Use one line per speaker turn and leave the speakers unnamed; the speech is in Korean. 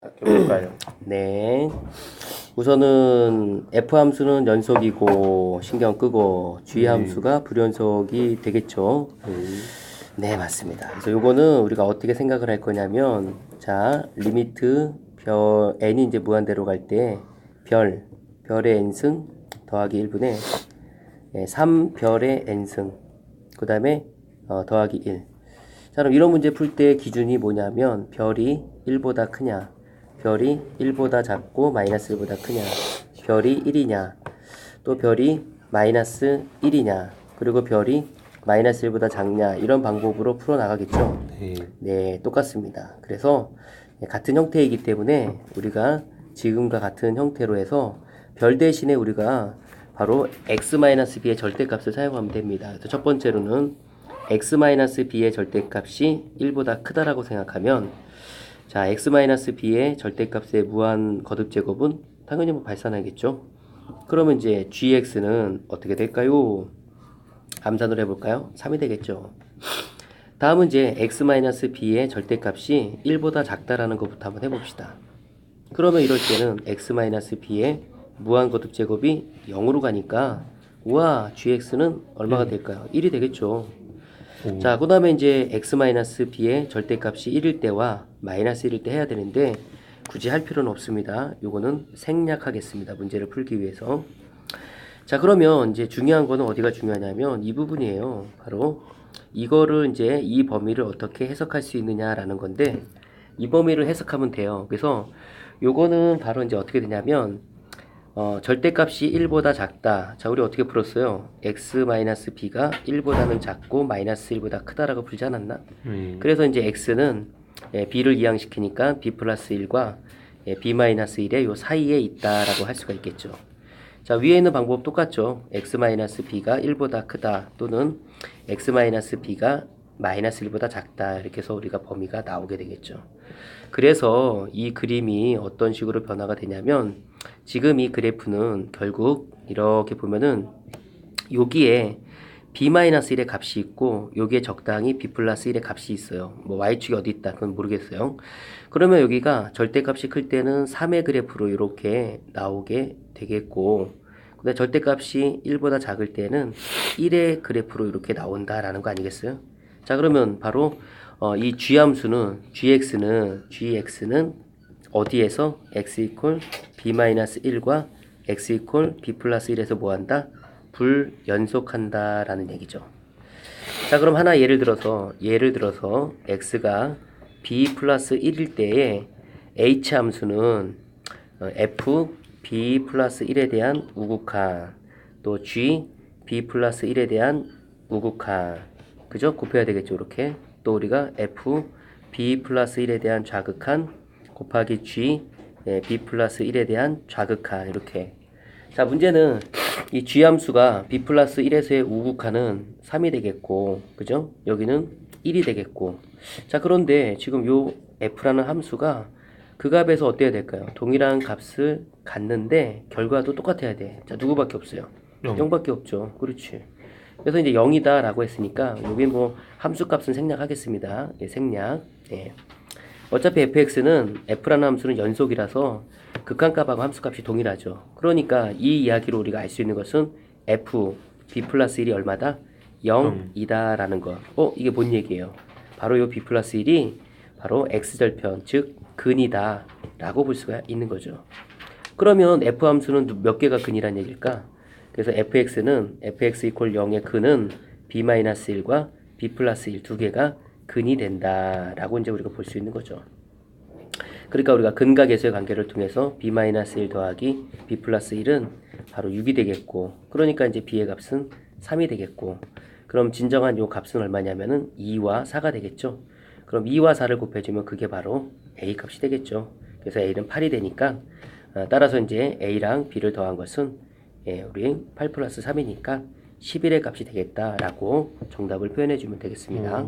볼까요? 네. 우선은 F 함수는 연속이고 신경 끄고 G 함수가 불연속이 되겠죠. 네, 맞습니다. 그래서 요거는 우리가 어떻게 생각을 할 거냐면, 자, 리미트 n이 이제 무한대로 갈 때 별의 n승 더하기 1분의 3별의 n승 그 다음에 더하기 1. 자, 그럼 이런 문제 풀 때 기준이 뭐냐면 별이 1보다 크냐, 별이 1보다 작고 마이너스 1보다 크냐, 별이 1이냐, 또 별이 마이너스 1이냐, 그리고 별이 마이너스 1보다 작냐, 이런 방법으로 풀어나가겠죠. 네, 똑같습니다. 그래서 같은 형태이기 때문에 우리가 지금과 같은 형태로 해서 별 대신에 우리가 바로 x-b의 절대값을 사용하면 됩니다. 그래서 첫 번째로는 x-b의 절대값이 1보다 크다라고 생각하면, 자, x-b의 절대값의 무한 거듭제곱은 당연히 뭐 발산하겠죠. 그러면 이제 gx는 어떻게 될까요? 암산을 해볼까요? 3이 되겠죠. 다음은 이제 x-b의 절대값이 1보다 작다라는 것부터 한번 해봅시다. 그러면 이럴 때는 x-b의 무한거듭제곱이 0으로 가니까 우와, gx는 얼마가 될까요? 1이 되겠죠. 자, 그 다음에 이제 x-b의 절대값이 1일 때와 마이너스 1일 때 해야 되는데 굳이 할 필요는 없습니다. 요거는 생략하겠습니다. 문제를 풀기 위해서. 자, 그러면 이제 중요한 거는 어디가 중요하냐면 이 부분이에요. 바로 이거를 이제 이 범위를 어떻게 해석할 수 있느냐라는 건데, 이 범위를 해석하면 돼요. 그래서 요거는 바로 이제 어떻게 되냐면 절대값이 1보다 작다. 자, 우리 어떻게 풀었어요? x-b가 1보다는 작고 마이너스 1보다 크다라고 풀지 않았나? 그래서 이제 x는 b를 이항시키니까 b 플러스 1과 b-1의 요 사이에 있다라고 할 수가 있겠죠. 자, 위에 있는 방법 똑같죠. x-b가 1보다 크다 또는 x-b가 마이너스 1보다 작다, 이렇게 해서 우리가 범위가 나오게 되겠죠. 그래서 이 그림이 어떤 식으로 변화가 되냐면, 지금 이 그래프는 결국 이렇게 보면은 여기에 b-1의 값이 있고 여기에 적당히 b 플러스 1의 값이 있어요. 뭐 y축이 어디 있다 그건 모르겠어요. 그러면 여기가 절대값이 클 때는 3의 그래프로 이렇게 나오게 되겠고, 근데 절대값이 1보다 작을 때는 1의 그래프로 이렇게 나온다라는 거 아니겠어요? 자, 그러면 바로 이 gx는 어디에서 x 이퀄 b-1과 x 이퀄 b 플러스 1에서 뭐한다? 불연속한다 라는 얘기죠. 자, 그럼 하나 예를 들어서 x가 b 플러스 1일 때에 h 함수는 f b 플러스 1에 대한 우극한, 또 g b 플러스 1에 대한 우극한, 그죠? 곱해야 되겠죠. 이렇게 또 우리가 f b 플러스 1에 대한 좌극한 곱하기 g b 플러스 1에 대한 좌극한, 이렇게. 자, 문제는 이 g 함수가 b 플러스 1에서의 우극한은 3이 되겠고, 그죠? 여기는 1이 되겠고. 자, 그런데 지금 요 f라는 함수가 그 값에서 어때야 될까요? 동일한 값을 갖는데 결과도 똑같아야 돼. 자, 누구밖에 없어요? 0밖에 없죠. 그렇지. 그래서 이제 0이다 라고 했으니까 여기 뭐 함수 값은 생략하겠습니다. 예, 생략. 예. 어차피 fx는 f라는 함수는 연속이라서 극한값하고 함수값이 동일하죠. 그러니까 이 이야기로 우리가 알 수 있는 것은 f b 플러스 1이 얼마다? 0이다 라는 거. 이게 뭔 얘기예요? 바로 요 b 플러스 1이 바로 x절편, 즉 근이다 라고 볼 수가 있는 거죠. 그러면 f 함수는 몇 개가 근이란 얘기일까? 그래서 fx는 fx 이퀄 0의 근은 b-1과 b 플러스 1 두 개가 근이 된다 라고 이제 우리가 볼 수 있는 거죠. 그러니까 우리가 근과 계수의 관계를 통해서 b-1 더하기 b 플러스 1은 바로 6이 되겠고, 그러니까 이제 b의 값은 3이 되겠고, 그럼 진정한 요 값은 얼마냐면은 2와 4가 되겠죠. 그럼 2와 4를 곱해주면 그게 바로 a 값이 되겠죠. 그래서 a는 8이 되니까 따라서 이제 a랑 b를 더한 것은 우리 8 플러스 3이니까 11의 값이 되겠다라고 정답을 표현해 주면 되겠습니다.